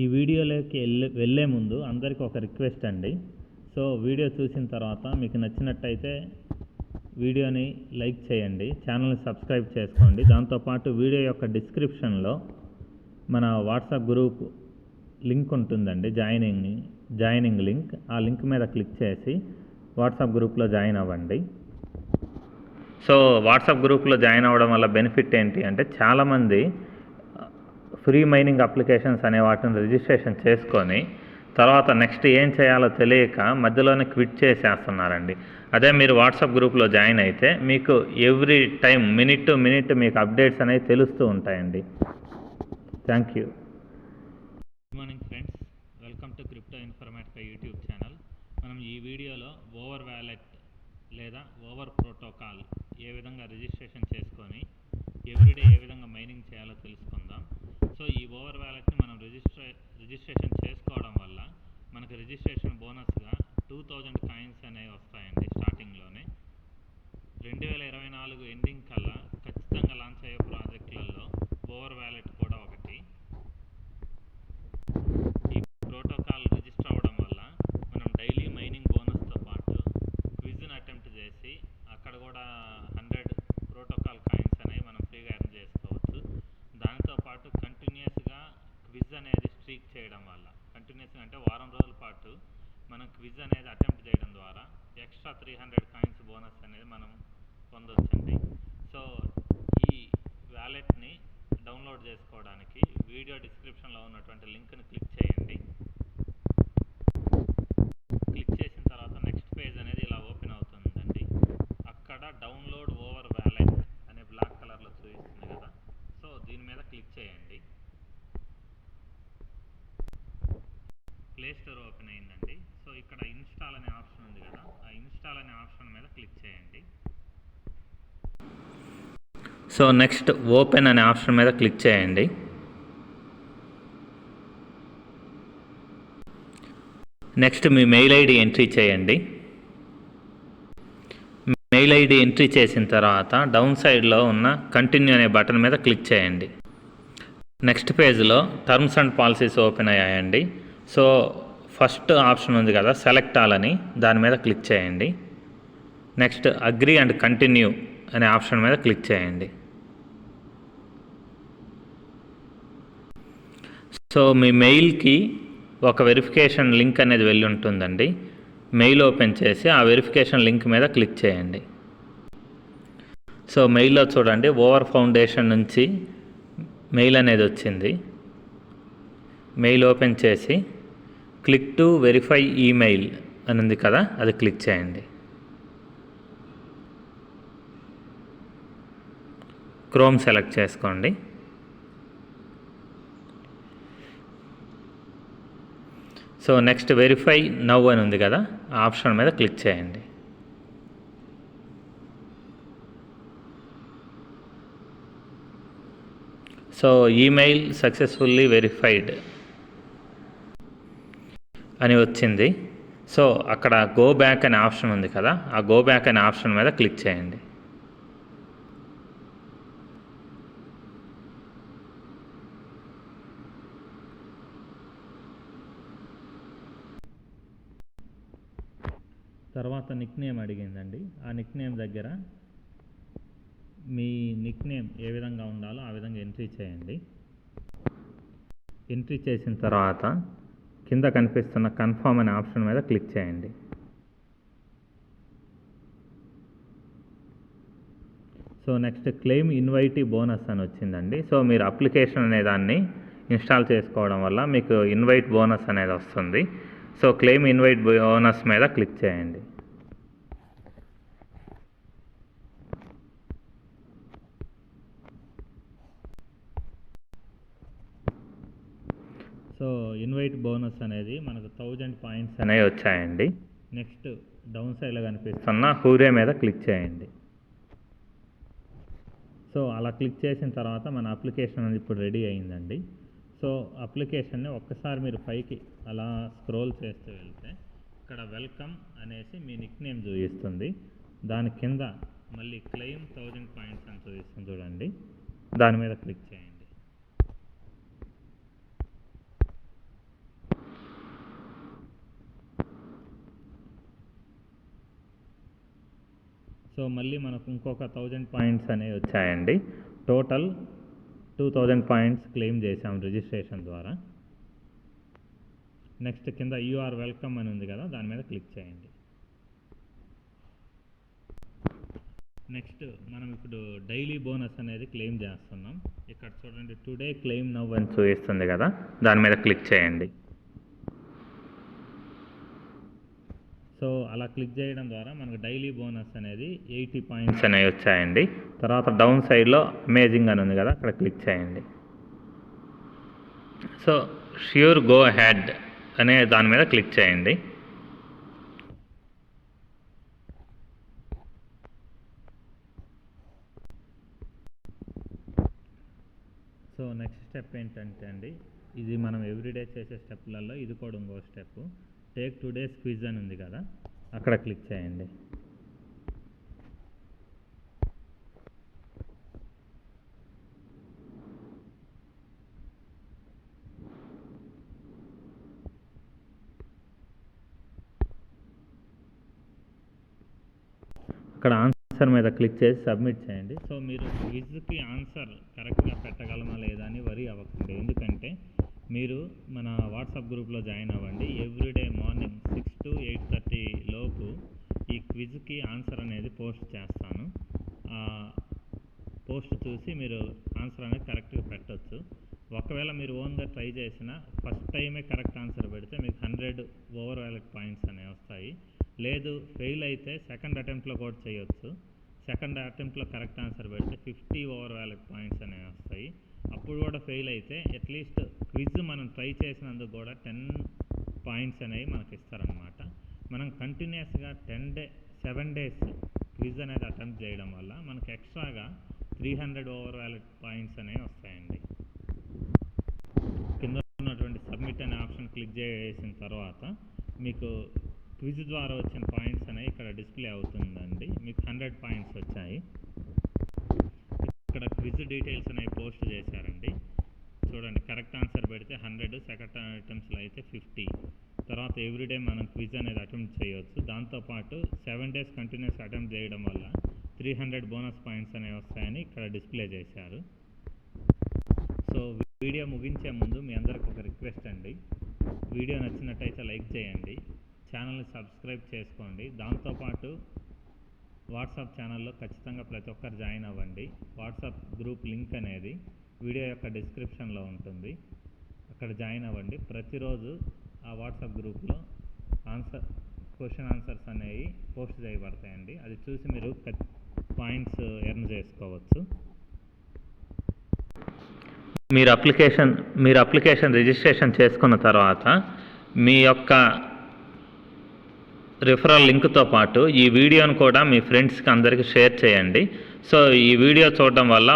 ఈ వీడియోలోకి వెళ్ళే ముందు అందరికీ ఒక రిక్వెస్ట్ అండి. సో వీడియో చూసిన తర్వాత మీకు నచ్చినట్టయితే వీడియోని లైక్ చేయండి, ఛానల్ని సబ్స్క్రైబ్ చేసుకోండి. దాంతోపాటు వీడియో యొక్క డిస్క్రిప్షన్లో మన వాట్సాప్ గ్రూప్ లింక్ ఉంటుందండి, జాయినింగ్ లింక్. ఆ లింక్ మీద క్లిక్ చేసి వాట్సాప్ గ్రూప్లో జాయిన్ అవ్వండి. సో వాట్సాప్ గ్రూప్లో జాయిన్ అవ్వడం వల్ల బెనిఫిట్ ఏంటి అంటే, చాలామంది ఫ్రీ మైనింగ్ అప్లికేషన్స్ అనే వాటిని రిజిస్ట్రేషన్ చేసుకొని తర్వాత నెక్స్ట్ ఏం చేయాలో తెలియక మధ్యలోనే క్విట్ చేసేస్తున్నారండి. అదే మీరు వాట్సాప్ గ్రూప్లో జాయిన్ అయితే మీకు every time minute to minute మీకు అప్డేట్స్ అనేవి తెలుస్తూ ఉంటాయండి. Thank you. Good morning friends, welcome to crypto Informatica YouTube channel. మనం ఈ వీడియోలో ఓవర్ వ్యాలెట్ లేదా ఓవర్ ప్రోటోకాల్ ఏ విధంగా రిజిస్ట్రేషన్ చేసుకొని ఎవ్రీడే ఏ విధంగా మైనింగ్ చేయాలో తెలుసుకుందాం. సో ఈ ఓవర్ వ్యాలెట్ని మనం రిజిస్ట్రేషన్ చేసుకోవడం వల్ల మనకు రిజిస్ట్రేషన్ బోనస్గా 2000 కాయిన్స్ అనేవి వస్తాయండి. స్టార్టింగ్లోనే 2024 ఎండింగ్ కల్లా ఖచ్చితంగా లాంచ్ అయ్యే ప్రాజెక్టులలో ఓవర్ వ్యాలెట్ కూడా ఒకటి. ఈ ప్రోటోకాల్ రిజిస్టర్ అవ్వడం వల్ల మనం డైలీ మైనింగ్ బోనస్తో పాటు క్విజ్ని అటెంప్ట్ చేసి అక్కడ కూడా 100 ప్రోటోకాల్ కాయిన్స్ అనేవి మనం ఫ్రీగా ఎర్న్ చేసుకోవచ్చు. దాంతోపాటు కంటిన్యూస్గా క్విజ్ అనేది స్ట్రీక్ చేయడం వల్ల, కంటిన్యూస్గా అంటే వారం రోజుల పాటు మనం క్విజ్ అనేది అటెంప్ట్ చేయడం ద్వారా ఎక్స్ట్రా 300 కాయిన్స్ బోనస్ అనేది మనం పొందొచ్చండి. సో ఈ వ్యాలెట్ని డౌన్లోడ్ చేసుకోవడానికి వీడియో డిస్క్రిప్షన్లో ఉన్నటువంటి లింక్ని క్లిక్ చేయండి. క్లిక్ చేసిన తర్వాత నెక్స్ట్ పేజ్ అనేది ఇలా ఓపెన్ అవుతుందండి. అక్కడ డౌన్లోడ్ ఓవర్ వ్యాలెట్ అనే బ్లాక్ కలర్లో చూపిస్తుంది కదా, సో దీని మీద క్లిక్ చేయండి. ప్లే స్టోర్ ఓపెన్ అయిందండి. సో ఇక్కడ ఇన్స్టాల్ అనే ఆప్షన్ ఉంది కదా, ఆ ఇన్స్టాల్ అనే ఆప్షన్ మీద క్లిక్ చేయండి. సో నెక్స్ట్ ఓపెన్ అనే ఆప్షన్ మీద క్లిక్ చేయండి. నెక్స్ట్ మీ మెయిల్ ఐడి ఎంట్రీ చేయండి. మెయిల్ ఐడి ఎంట్రీ చేసిన తర్వాత డౌన్ సైడ్లో ఉన్న కంటిన్యూ అనే బటన్ మీద క్లిక్ చేయండి. నెక్స్ట్ పేజ్లో టర్మ్స్ అండ్ పాలసీస్ ఓపెన్ అయ్యాయండి. సో ఫస్ట్ ఆప్షన్ ఉంది కదా, సెలెక్ట్ ఆల్ అని, దాని మీద క్లిక్ చేయండి. నెక్స్ట్ అగ్రీ అండ్ కంటిన్యూ అనే ఆప్షన్ మీద క్లిక్ చేయండి. సో మీ మెయిల్కి ఒక వెరిఫికేషన్ లింక్ అనేది వెళ్ళి ఉంటుందండి. మెయిల్ ఓపెన్ చేసి ఆ వెరిఫికేషన్ లింక్ మీద క్లిక్ చేయండి. సో మెయిల్లో చూడండి, ఓవర్ ఫౌండేషన్ నుంచి మెయిల్ అనేది వచ్చింది. మెయిల్ ఓపెన్ చేసి క్లిక్ టు వెరిఫై ఈమెయిల్ అని ఉంది కదా, అది క్లిక్ చేయండి. క్రోమ్ సెలెక్ట్ చేసుకోండి. సో నెక్స్ట్ వెరిఫై నౌ అని ఉంది కదా, ఆ ఆప్షన్ మీద క్లిక్ చేయండి. సో ఈమెయిల్ సక్సెస్ఫుల్లీ వెరిఫైడ్ అని వచ్చింది. సో అక్కడ గో బ్యాక్ అనే ఆప్షన్ ఉంది కదా, ఆ గో బ్యాక్ అనే ఆప్షన్ మీద క్లిక్ చేయండి. తర్వాత నిక్ నేమ్ అడిగిందండి. ఆ నిక్ నేమ్ దగ్గర మీ నిక్ నేమ్ ఏ విధంగా ఉండాలో ఆ విధంగా ఎంట్రీ చేయండి. ఎంట్రీ చేసిన తర్వాత కింద కనిపిస్తున్న కన్ఫర్మ్ అనే ఆప్షన్ మీద క్లిక్ చేయండి. So next claim invitee bonus అని వచ్చిందండి. సో మీరు అప్లికేషన్ అనే దాన్ని ఇన్స్టాల్ చేసుకోవడం వల్ల మీకు ఇన్వైట్ బోనస్ అనేది వస్తుంది. సో క్లెయిమ్ ఇన్వైట్ బోనస్ మీద క్లిక్ చేయండి. సో ఇన్వైట్ బోనస్ అనేది మనకు 1000 పాయింట్స్ అనేవి వచ్చాయండి. నెక్స్ట్ డౌన్ సైడ్లో కనిపిస్తున్న హూరే మీద క్లిక్ చేయండి. సో అలా క్లిక్ చేసిన తర్వాత మన అప్లికేషన్ అనేది ఇప్పుడు రెడీ అయిందండి. సో అప్లికేషన్ని ఒక్కసారి మీరు పైకి అలా స్క్రోల్ చేస్తూ వెళ్తే ఇక్కడ వెల్కమ్ అనేసి మీ నిక్ నేమ్ చూపిస్తుంది. దాని కింద మళ్ళీ క్లెయిమ్ 1000 పాయింట్స్ అని చూపిస్తుంది చూడండి, దాని మీద క్లిక్ చేయండి. సో మళ్ళీ మనకు ఇంకొక 1000 పాయింట్స్ అనేవి వచ్చాయండి. టోటల్ 2000 పాయింట్స్ క్లెయిమ్ చేసాం రిజిస్ట్రేషన్ ద్వారా. నెక్స్ట్ కింద యూఆర్ వెల్కమ్ అని ఉంది కదా, దాని మీద క్లిక్ చేయండి. నెక్స్ట్ మనం ఇప్పుడు డైలీ బోనస్ అనేది క్లెయిమ్ చేస్తున్నాం. ఇక్కడ చూడండి, టుడే క్లెయిమ్ నౌ అని చూపిస్తుంది కదా, దాని మీద క్లిక్ చేయండి. సో అలా క్లిక్ చేయడం ద్వారా మనకు డైలీ బోనస్ అనేది 80 పాయింట్స్ అనేవి వచ్చాయండి. తర్వాత డౌన్ సైడ్లో అమేజింగ్ అని ఉంది కదా, అక్కడ క్లిక్ చేయండి. సో ష్యూర్ గో హెడ్ అనే దాని మీద క్లిక్ చేయండి. సో నెక్స్ట్ స్టెప్ ఏంటంటే అండి, ఇది మనం ఎవ్రీడే చేసే స్టెప్లలో ఇది కూడా ఇంకో స్టెప్. టేక్ టుడేస్ క్విజ్ అని ఉంది కదా, అక్కడ క్లిక్ చేయండి. అక్కడ ఆన్సర్ మీద క్లిక్ చేసి సబ్మిట్ చేయండి. సో మీరు క్విజ్కి ఆన్సర్ కరెక్ట్గా పెట్టగలమా లేదా అని వరీ అవ్వకండి. ఎందుకంటే మీరు మన వాట్సాప్ గ్రూప్లో జాయిన్ అవ్వండి. ఎవ్రీడే మార్నింగ్ 6 to 8:30 లోపు ఈ క్విజ్కి ఆన్సర్ అనేది పోస్ట్ చేస్తాను. పోస్ట్ చూసి మీరు ఆన్సర్ అనేది కరెక్ట్గా పెట్టవచ్చు. ఒకవేళ మీరు ఓన్గా ట్రై చేసినా ఫస్ట్ టైమే కరెక్ట్ ఆన్సర్ పెడితే మీకు 100 ఓవర్ వ్యాలిడ్ పాయింట్స్ అనేవి వస్తాయి. లేదు ఫెయిల్ అయితే సెకండ్ అటెంప్ట్లో కూడా చేయొచ్చు. సెకండ్ అటెంప్ట్లో కరెక్ట్ ఆన్సర్ పెడితే 50 ఓవర్ వ్యాలిడ్ పాయింట్స్ అనేవి వస్తాయి. అప్పుడు కూడా ఫెయిల్ అయితే అట్లీస్ట్ క్విజ్ మనం ట్రై చేసినందుకు కూడా 10 పాయింట్స్ అనేవి మనకి ఇస్తారనమాట. మనం కంటిన్యూస్గా 7 days క్విజ్ అనేది అటెంప్ట్ చేయడం వల్ల మనకు ఎక్స్ట్రాగా 300 ఓవర్ వ్యాలిడ్ పాయింట్స్ అనేవి వస్తాయండి. కింద ఉన్నటువంటి సబ్మిట్ అనే ఆప్షన్ క్లిక్ చేసిన తర్వాత మీకు క్విజ్ ద్వారా వచ్చిన పాయింట్స్ అనేవి ఇక్కడ డిస్ప్లే అవుతుందండి. మీకు 100 పాయింట్స్ వచ్చాయి. ఇక్కడ క్విజ్ డీటెయిల్స్ అనేవి పోస్ట్ చేశారండి. చూడండి, కరెక్ట్ ఆన్సర్ పెడితే 100, సెకండ్ అటెంప్ట్స్లో అయితే 50. తర్వాత ఎవ్రీడే మనం క్విజ్ అనేది అటెంప్ట్ చేయవచ్చు. దాంతోపాటు 7 days కంటిన్యూస్ అటెంప్ట్ చేయడం వల్ల 300 బోనస్ పాయింట్స్ అనేవి వస్తాయని ఇక్కడ డిస్ప్లే చేశారు. సో వీడియో ముగించే ముందు మీ అందరికి ఒక రిక్వెస్ట్ అండి, వీడియో నచ్చినట్టయితే లైక్ చేయండి, ఛానల్ని సబ్స్క్రైబ్ చేసుకోండి. దాంతోపాటు వాట్సాప్ ఛానల్లో ఖచ్చితంగా ప్రతి ఒక్కరు జాయిన్ అవ్వండి. వాట్సాప్ గ్రూప్ లింక్ అనేది వీడియో యొక్క డిస్క్రిప్షన్లో ఉంటుంది, అక్కడ జాయిన్ అవ్వండి. ప్రతిరోజు ఆ వాట్సాప్ గ్రూప్లో క్వశ్చన్ ఆన్సర్స్ అనేవి పోస్ట్ చేయబడతాయండి. అది చూసి మీరు పాయింట్స్ ఎర్న్ చేసుకోవచ్చు. మీరు అప్లికేషన్ రిజిస్ట్రేషన్ చేసుకున్న తర్వాత మీ యొక్క రిఫరల్ లింక్తో పాటు ఈ వీడియోను కూడా మీ ఫ్రెండ్స్కి అందరికీ షేర్ చేయండి. సో ఈ వీడియో చూడడం వల్ల